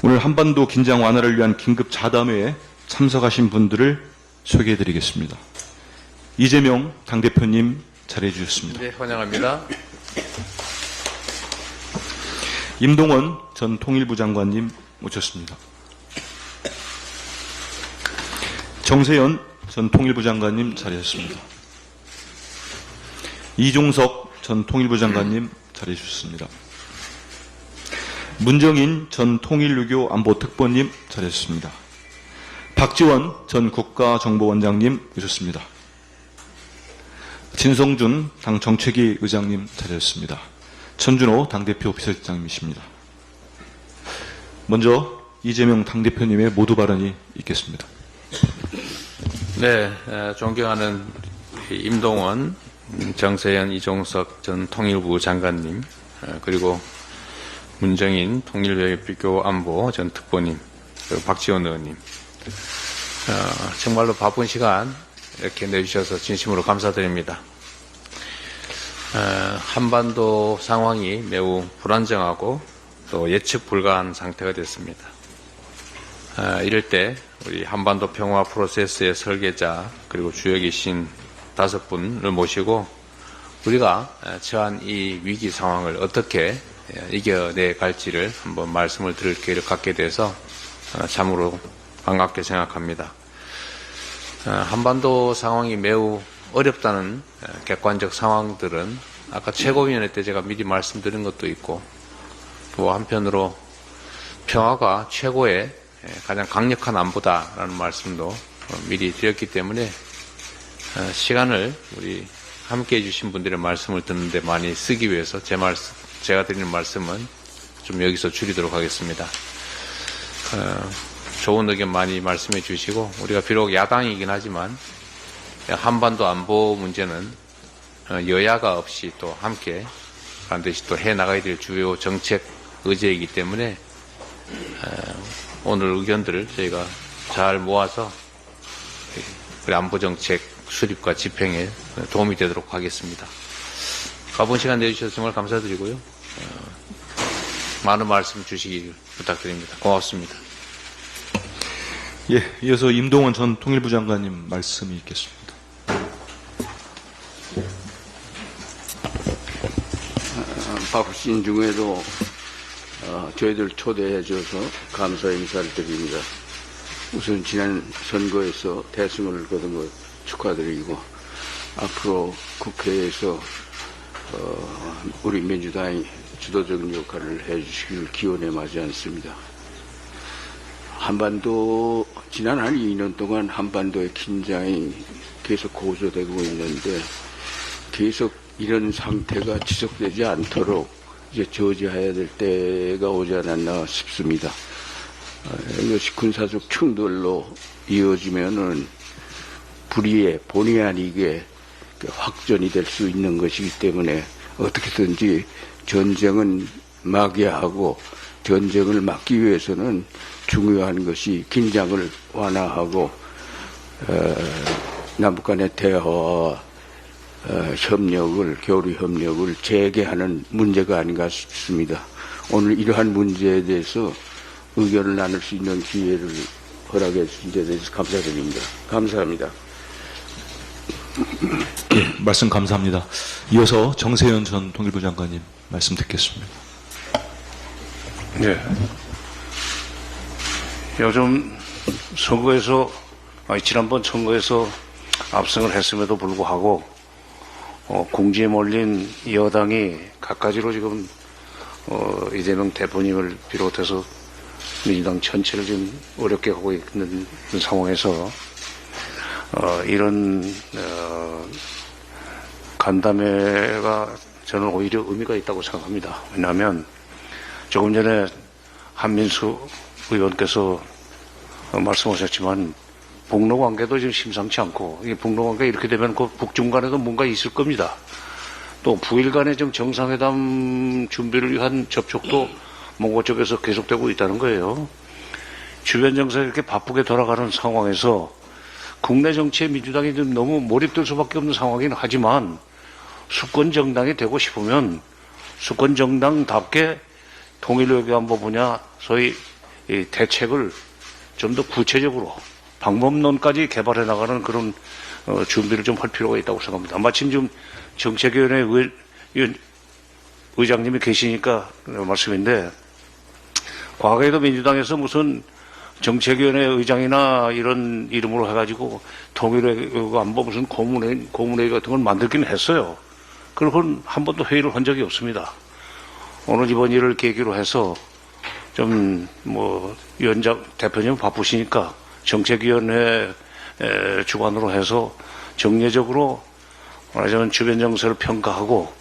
오늘 한반도 긴장 완화를 위한 긴급 자담회에 참석하신 분들을 소개해드리겠습니다. 이재명 당대표님 자리해 주셨습니다. 네, 환영합니다. 임동원 전 통일부 장관님 모셨습니다. 정세현 전 통일부 장관님 자리하셨습니다. 이종석 전 통일부 장관님 자리해 주셨습니다. 문정인 전 통일외교 안보특보님 자리하셨습니다. 박지원 전 국가정보원장님 모셨습니다. 진성준 당 정책위 의장님 자리하셨습니다. 천준호 당대표 비서실장님이십니다. 먼저 이재명 당대표님의 모두 발언이 있겠습니다. 네, 존경하는 임동원, 정세현, 이종석 전 통일부 장관님, 그리고 문정인 통일외교 안보 전 특보님, 그리고 박지원 의원님, 정말로 바쁜 시간 이렇게 내주셔서 진심으로 감사드립니다. 한반도 상황이 매우 불안정하고 또 예측 불가한 상태가 됐습니다. 이럴 때 우리 한반도 평화 프로세스의 설계자 그리고 주역이신 5분을 모시고 우리가 처한 이 위기 상황을 어떻게 이겨내 갈지를 한번 말씀을 드릴 기회를 갖게 돼서 참으로 반갑게 생각합니다. 한반도 상황이 매우 어렵다는 객관적 상황들은 아까 최고위원회 때 제가 미리 말씀드린 것도 있고 또 한편으로 평화가 최고의 가장 강력한 안보다라는 말씀도 미리 드렸기 때문에 시간을 우리 함께해 주신 분들의 말씀을 듣는데 많이 쓰기 위해서 제가 드리는 말씀은 좀 여기서 줄이도록 하겠습니다. 좋은 의견 많이 말씀해 주시고 우리가 비록 야당이긴 하지만 한반도 안보 문제는 여야가 없이 또 함께 반드시 또 해나가야 될 주요 정책 의제이기 때문에 오늘 의견들을 저희가 잘 모아서 우리 안보정책 수립과 집행에 도움이 되도록 하겠습니다. 가본 시간 내주셔서 정말 감사드리고요. 많은 말씀 주시기 부탁드립니다. 고맙습니다. 예, 이어서 임동원 전 통일부 장관님 말씀이 있겠습니다. 바쁘신 중에도 저희들 초대해 줘서 감사 인사를 드립니다. 우선 지난 선거에서 대승을 거둔 것 축하드리고 앞으로 국회에서 우리 민주당이 주도적인 역할을 해주시길 기원해 마지 않습니다. 한반도 지난 한 2년 동안 한반도의 긴장이 계속 고조되고 있는데 계속 이런 상태가 지속되지 않도록 이제 저지해야 될 때가 오지 않았나 싶습니다. 이것이 군사적 충돌로 이어지면은 불의의 본의 아니게 확전이 될 수 있는 것이기 때문에 어떻게든지 전쟁은 막아야 하고 전쟁을 막기 위해서는 중요한 것이 긴장을 완화하고 남북 간의 대화와 협력을, 교류 협력을 재개하는 문제가 아닌가 싶습니다. 오늘 이러한 문제에 대해서 의견을 나눌 수 있는 기회를 허락해 주신 데 대해서 감사드립니다. 감사합니다. 예, 말씀 감사합니다. 이어서 정세현 전 통일부 장관님 말씀 듣겠습니다. 네. 요즘 지난번 선거에서 압승을 했음에도 불구하고 궁지에 몰린 여당이 갖가지로 지금 이재명 대표님을 비롯해서 민주당 전체를 지금 어렵게 하고 있는 상황에서 이런 간담회가 저는 오히려 의미가 있다고 생각합니다. 왜냐하면 조금 전에 한민수 의원께서 말씀하셨지만 북러 관계도 지금 심상치 않고 이 북러 관계 이렇게 되면 그 북중 간에도 뭔가 있을 겁니다. 또 북일 간의 좀 정상회담 준비를 위한 접촉도 몽고 쪽에서 계속되고 있다는 거예요. 주변 정세가 이렇게 바쁘게 돌아가는 상황에서 국내 정치에 민주당이 좀 너무 몰입될 수밖에 없는 상황이긴 하지만 수권 정당이 되고 싶으면 수권 정당답게 통일외교안보 분야 소위 이 대책을 좀 더 구체적으로 방법론까지 개발해 나가는 그런 준비를 좀 할 필요가 있다고 생각합니다. 마침 지금 정책위원회 의장님이 계시니까 말씀인데, 과거에도 민주당에서 무슨 정책위원회 의장이나 이런 이름으로 해가지고 통일외교 안보 무슨 고문회의 같은 걸 만들긴 했어요. 그걸 한 번도 회의를 한 적이 없습니다. 오늘 이번 일을 계기로 해서 좀 위원장 대표님 바쁘시니까 정책위원회 주관으로 해서 정례적으로 말하자면 주변 정세를 평가하고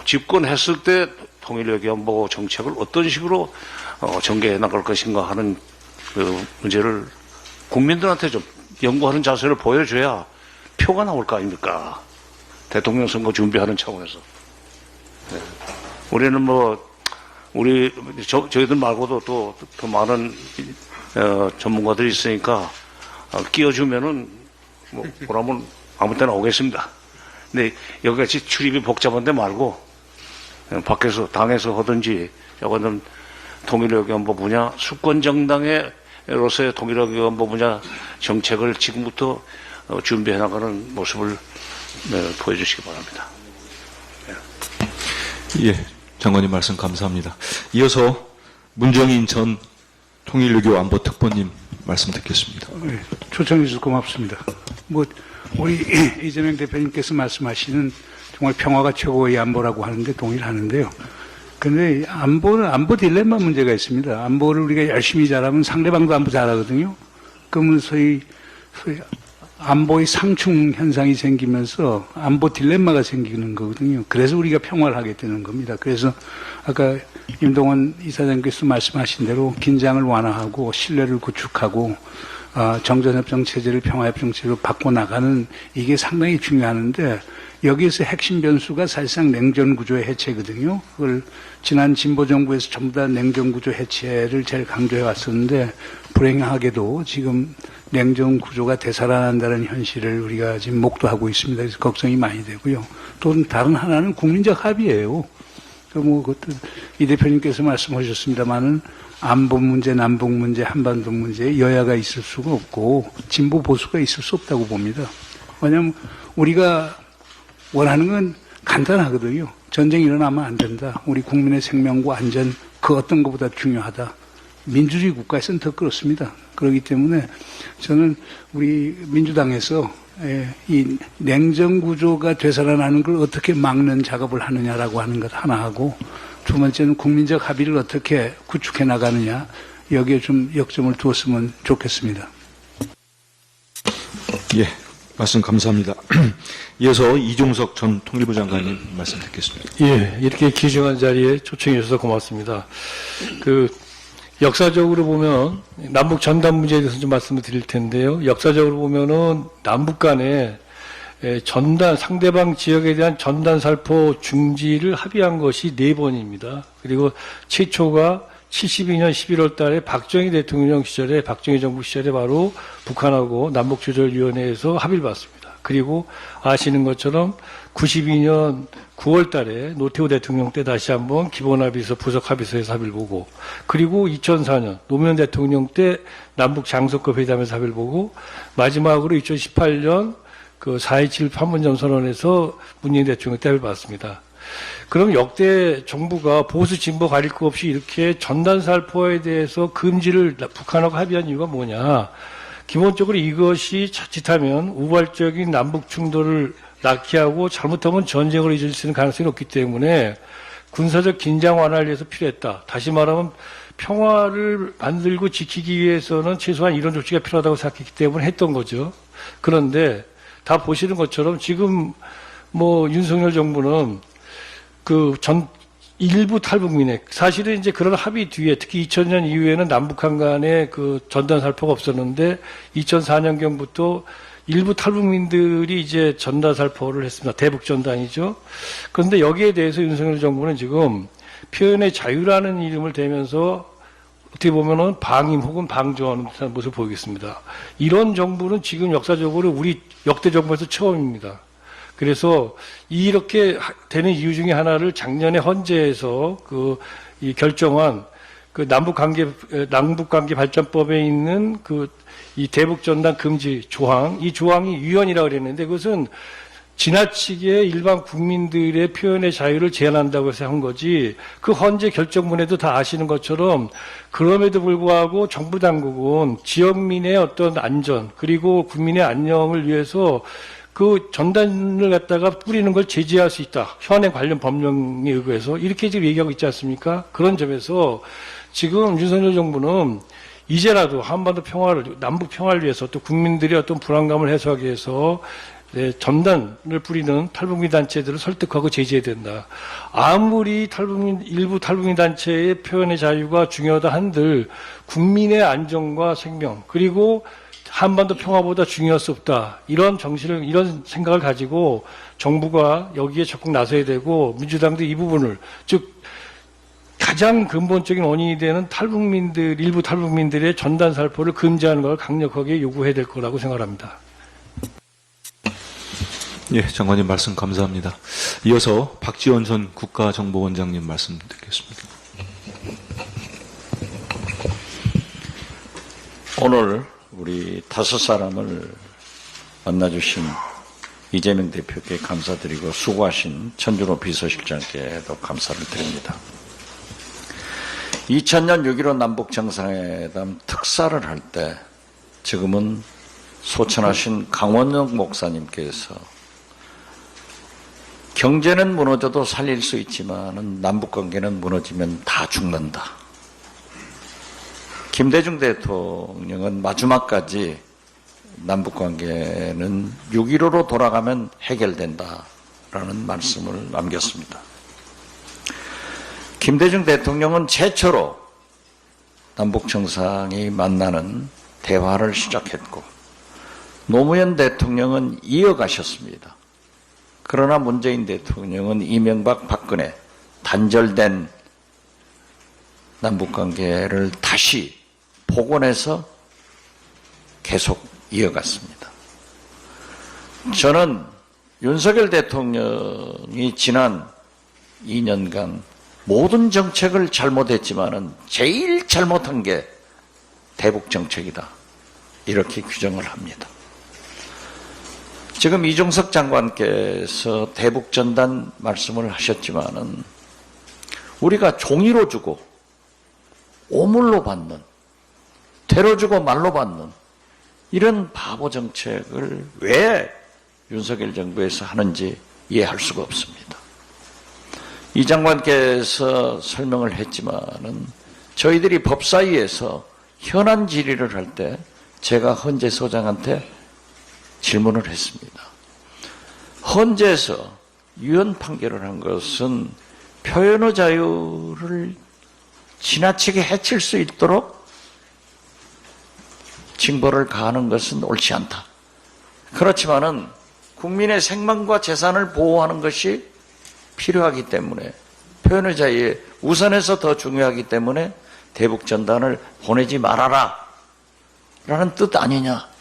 집권했을 때 통일외교안보 정책을 어떤 식으로 전개해 나갈 것인가 하는 그 문제를 국민들한테 좀 연구하는 자세를 보여줘야 표가 나올 거 아닙니까? 대통령 선거 준비하는 차원에서. 네. 우리는 저희들 말고도 또 더 많은 전문가들이 있으니까 끼워주면은 뭐라면 아무 때나 오겠습니다. 근데 여기같이 출입이 복잡한 데 말고 밖에서 당에서 하든지 여거는 통일외교안보 분야 수권정당으로서의 통일외교안보 분야 정책을 지금부터 준비해 나가는 모습을 보여주시기 바랍니다. 예, 장관님 말씀 감사합니다. 이어서 문정인 전 통일외교안보특보님 말씀 듣겠습니다. 네, 초청해 주셔서 고맙습니다. 우리 이재명 대표님께서 말씀하시는 정말 평화가 최고의 안보라고 하는데 동의를 하는데요. 근데 안보 딜레마 문제가 있습니다. 안보를 우리가 열심히 잘하면 상대방도 안보 잘하거든요. 그러면 소위 안보의 상충 현상이 생기면서 안보 딜레마가 생기는 거거든요. 그래서 우리가 평화를 하게 되는 겁니다. 그래서 아까 임동원 이사장께서 말씀하신 대로 긴장을 완화하고 신뢰를 구축하고 정전협정 체제를 평화협정 체제로 바꿔나가는 이게 상당히 중요하는데, 여기에서 핵심 변수가 사실상 냉전구조의 해체거든요. 그걸 지난 진보정부에서 전부 다 냉전구조 해체를 제일 강조해 왔었는데, 불행하게도 지금 냉전구조가 되살아난다는 현실을 우리가 지금 목도하고 있습니다. 그래서 걱정이 많이 되고요. 또 다른 하나는 국민적 합의예요. 그것도 이 대표님께서 말씀하셨습니다마는 안보 문제, 남북 문제, 한반도 문제에 여야가 있을 수가 없고 진보 보수가 있을 수 없다고 봅니다. 왜냐하면 우리가 원하는 건 간단하거든요. 전쟁이 일어나면 안 된다. 우리 국민의 생명과 안전, 그 어떤 것보다 중요하다. 민주주의 국가에서는 더 그렇습니다. 그렇기 때문에 저는 우리 민주당에서 이 냉전 구조가 되살아나는 걸 어떻게 막는 작업을 하느냐라고 하는 것 하나 하고, 두 번째는 국민적 합의를 어떻게 구축해 나가느냐, 여기에 좀 역점을 두었으면 좋겠습니다. 예, 말씀 감사합니다. 이어서 이종석 전 통일부 장관님 말씀 듣겠습니다. 예, 이렇게 귀중한 자리에 초청해 주셔서 고맙습니다. 역사적으로 보면 남북 전단 문제에 대해서 좀 말씀을 드릴 텐데요. 역사적으로 보면은 남북 간에 상대방 지역에 대한 전단 살포 중지를 합의한 것이 4번입니다. 그리고 최초가 72년 11월 달에 박정희 대통령 시절에, 박정희 정부 시절에 바로 북한하고 남북조절위원회에서 합의를 봤습니다. 그리고 아시는 것처럼 92년 9월 달에 노태우 대통령 때 다시 한번 기본합의서, 부속합의서에서 합의를 보고, 그리고 2004년 노무현 대통령 때 남북 장소급 회담에서 합의를 보고, 마지막으로 2018년 4.27 판문점 선언에서 문재인 대통령 때 합의를 봤습니다. 그럼 역대 정부가 보수 진보 가릴 것 없이 이렇게 전단 살포에 대해서 금지를 북한하고 합의한 이유가 뭐냐? 기본적으로 이것이 자칫하면 우발적인 남북 충돌을 낳게 하고 잘못하면 전쟁으로 이어질 수 있는 가능성이 높기 때문에 군사적 긴장 완화를 위해서 필요했다. 다시 말하면 평화를 만들고 지키기 위해서는 최소한 이런 조치가 필요하다고 생각했기 때문에 했던 거죠. 그런데 다 보시는 것처럼 지금 윤석열 정부는 일부 탈북민의, 사실은 이제 그런 합의 뒤에 특히 2000년 이후에는 남북한 간에 전단 살포가 없었는데 2004년경부터 일부 탈북민들이 이제 전단 살포를 했습니다. 대북 전단이죠. 그런데 여기에 대해서 윤석열 정부는 지금 표현의 자유라는 이름을 대면서 어떻게 보면은 방임 혹은 방조하는 듯한 모습을 보이겠습니다. 이런 정부는 지금 역사적으로 우리 역대 정부에서 처음입니다. 그래서 이렇게 되는 이유 중에 하나를 작년에 헌재에서 결정한 그 남북관계 발전법에 있는 이 대북전단 금지 조항, 이 조항이 위헌이라고 그랬는데 그것은 지나치게 일반 국민들의 표현의 자유를 제한한다고 해서 한 거지, 그 헌재 결정문에도 다 아시는 것처럼 그럼에도 불구하고 정부 당국은 지역민의 어떤 안전 그리고 국민의 안녕을 위해서 그 전단을 갖다가 뿌리는 걸 제지할 수 있다. 현행 관련 법령에 의거해서 이렇게 지금 얘기하고 있지 않습니까? 그런 점에서 지금 윤석열 정부는 이제라도 한반도 평화를, 남북 평화를 위해서 또 국민들의 어떤 불안감을 해소하기 위해서 전단을 뿌리는 탈북민 단체들을 설득하고 제재해야 된다. 아무리 일부 탈북민 단체의 표현의 자유가 중요하다 한들 국민의 안전과 생명 그리고 한반도 평화보다 중요할 수 없다. 이런 정신을, 이런 생각을 가지고 정부가 여기에 적극 나서야 되고, 민주당도 이 부분을, 즉 가장 근본적인 원인이 되는 일부 탈북민들의 전단 살포를 금지하는 걸 강력하게 요구해야 될 거라고 생각합니다. 예, 장관님 말씀 감사합니다. 이어서 박지원 전 국가정보원장님 말씀 듣겠습니다. 오늘 우리 5사람을 만나주신 이재명 대표께 감사드리고 수고하신 천준호 비서실장께도 감사를 드립니다. 2000년 6.15 남북정상회담 특사를 할 때 지금은 소천하신 강원영 목사님께서 경제는 무너져도 살릴 수 있지만 남북관계는 무너지면 다 죽는다. 김대중 대통령은 마지막까지 남북관계는 6.15로 돌아가면 해결된다라는 말씀을 남겼습니다. 김대중 대통령은 최초로 남북정상이 만나는 대화를 시작했고 노무현 대통령은 이어가셨습니다. 그러나 문재인 대통령은 이명박 박근혜 단절된 남북관계를 다시 복원해서 계속 이어갔습니다. 저는 윤석열 대통령이 지난 2년간 모든 정책을 잘못했지만은 제일 잘못한 게 대북 정책이다. 이렇게 규정을 합니다. 지금 이종석 장관께서 대북 전단 말씀을 하셨지만은 우리가 종이로 주고 오물로 받는, 대로 주고 말로 받는 이런 바보 정책을 왜 윤석열 정부에서 하는지 이해할 수가 없습니다. 이 장관께서 설명을 했지만은 저희들이 법사위에서 현안 질의를 할 때 제가 헌재 소장한테 질문을 했습니다. 헌재에서 유언 판결을 한 것은 표현의 자유를 지나치게 해칠 수 있도록 징벌을 가하는 것은 옳지 않다. 그렇지만은 국민의 생명과 재산을 보호하는 것이 필요하기 때문에 표현의 자유에 우선해서 더 중요하기 때문에 대북 전단을 보내지 말아라 라는 뜻 아니냐.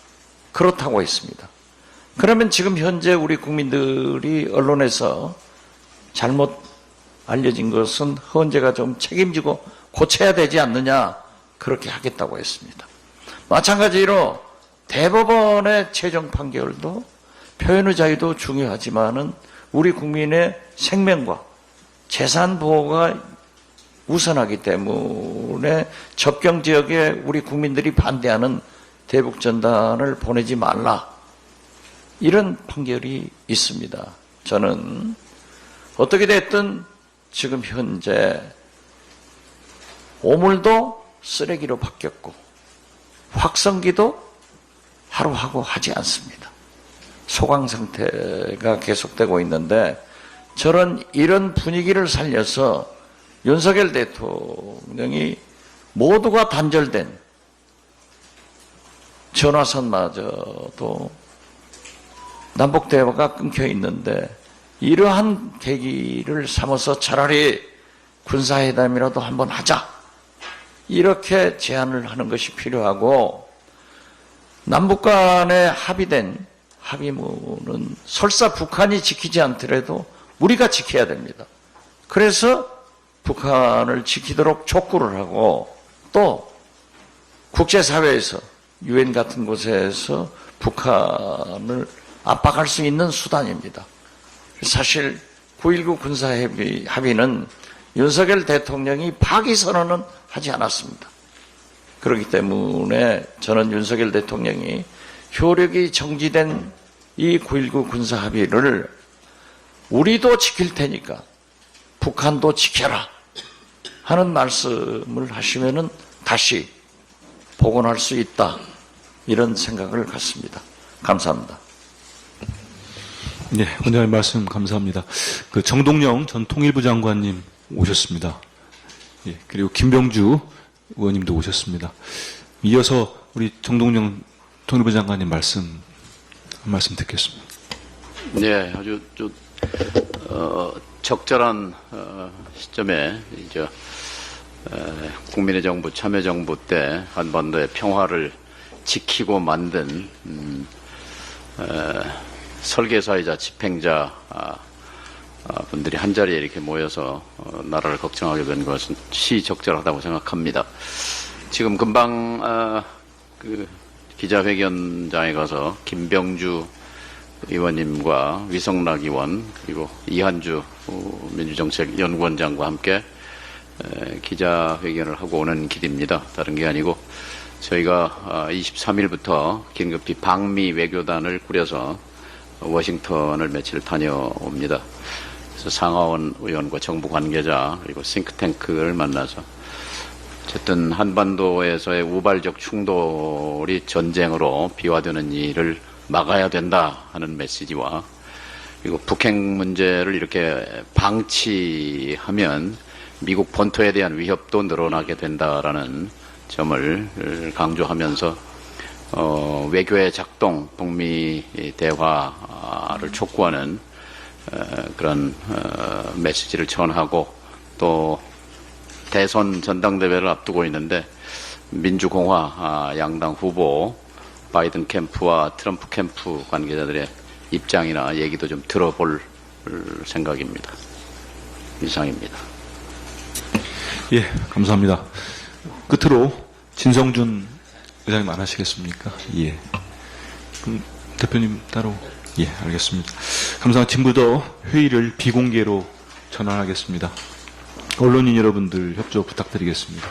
그렇다고 했습니다. 그러면 지금 현재 우리 국민들이 언론에서 잘못 알려진 것은 헌재가 좀 책임지고 고쳐야 되지 않느냐. 그렇게 하겠다고 했습니다. 마찬가지로 대법원의 최종 판결도 표현의 자유도 중요하지만은 우리 국민의 생명과 재산 보호가 우선하기 때문에 접경 지역에 우리 국민들이 반대하는 대북 전단을 보내지 말라. 이런 판결이 있습니다. 저는 어떻게 됐든 지금 현재 오물도 쓰레기로 바뀌었고 확성기도 하루하고 하지 않습니다. 소강 상태가 계속되고 있는데 저는 이런 분위기를 살려서 윤석열 대통령이 모두가 단절된 전화선마저도 남북대화가 끊겨 있는데 이러한 계기를 삼아서 차라리 군사회담이라도 한번 하자. 이렇게 제안을 하는 것이 필요하고 남북 간에 합의된 합의문은 설사 북한이 지키지 않더라도 우리가 지켜야 됩니다. 그래서 북한을 지키도록 촉구를 하고 또 국제사회에서 유엔 같은 곳에서 북한을 압박할 수 있는 수단입니다. 사실 9.19 군사합의는 윤석열 대통령이 파기 선언은 하지 않았습니다. 그렇기 때문에 저는 윤석열 대통령이 효력이 정지된 이 9.19 군사합의를 우리도 지킬 테니까 북한도 지켜라 하는 말씀을 하시면은 다시 복원할 수 있다, 이런 생각을 갖습니다. 감사합니다. 네, 원장님 말씀 감사합니다. 그 정동영 전 통일부 장관님 오셨습니다. 예, 그리고 김병주 의원님도 오셨습니다. 이어서 우리 정동영 통일부 장관님 한 말씀 듣겠습니다. 네, 아주 적절한 시점에 이제 국민의 정부, 참여정부 때 한반도의 평화를 지키고 만든 설계사이자 집행자 분들이 한자리에 이렇게 모여서 나라를 걱정하게 된 것은 시적절하다고 생각합니다. 지금 금방 그 기자회견장에 가서 김병주 의원님과 위성락 의원 그리고 이한주 민주정책연구원장과 함께 기자회견을 하고 오는 길입니다. 다른 게 아니고 저희가 23일부터 긴급히 방미 외교단을 꾸려서 워싱턴을 며칠 다녀옵니다. 그래서 상하원 의원과 정부 관계자 그리고 싱크탱크를 만나서 어쨌든 한반도에서의 우발적 충돌이 전쟁으로 비화되는 일을 막아야 된다 하는 메시지와 그리고 북핵 문제를 이렇게 방치하면 미국 본토에 대한 위협도 늘어나게 된다라는 점을 강조하면서 외교의 작동, 북미 대화를 촉구하는 그런 메시지를 전하고 또 대선 전당대회를 앞두고 있는데 민주공화 양당 후보 바이든 캠프와 트럼프 캠프 관계자들의 입장이나 얘기도 좀 들어볼 생각입니다. 이상입니다. 예, 감사합니다. 끝으로 진성준 의장님 안 하시겠습니까? 예. 그럼 대표님 따로. 예, 알겠습니다. 감사합니다. 지금부터 회의를 비공개로 전환하겠습니다. 언론인 여러분들 협조 부탁드리겠습니다.